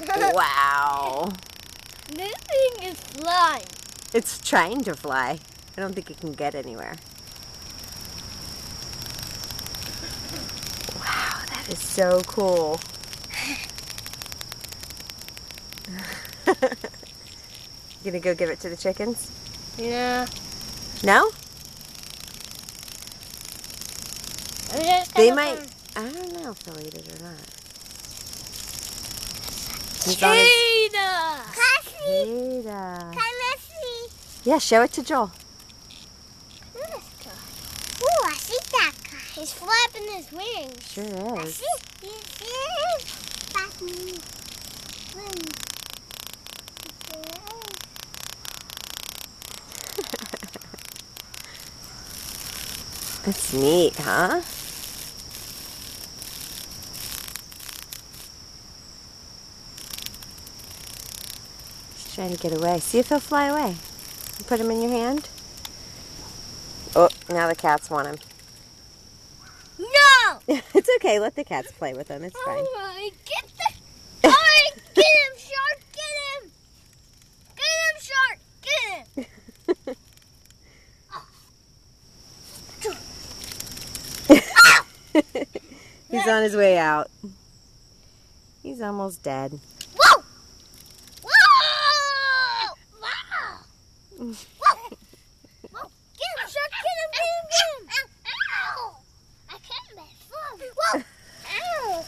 Wow. This thing is flying. It's trying to fly. I don't think it can get anywhere. Wow, that is so cool. You gonna go give it to the chickens? Yeah. No? They might. I don't know if they'll eat it or not. Cicada! Cicada. Can I see? Yeah, show it to Joel. Ooh, I see that guy. He's flapping his wings. Sure I is. see. He's flapping. That's neat, huh? He's trying to get away. See if he'll fly away. Put him in your hand. Oh, now the cats want him. No! It's okay. Let the cats play with him. It's fine. Alright, get the... Alright, get him, shark! Get him! Get him, shark! Get him! He's on his way out. He's almost dead. Whoa! Whoa! Wow! Whoa! Whoa! Get him, shark! Get him! Get him! Get him! Ow! I can't let fun. Whoa! Ow!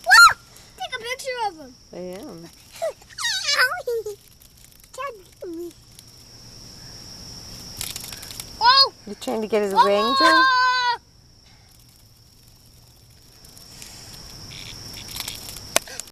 Whoa! Take a picture of him. I am. Ow! Can't beat me. Whoa! You trying to get his Whoa! wing, Joe?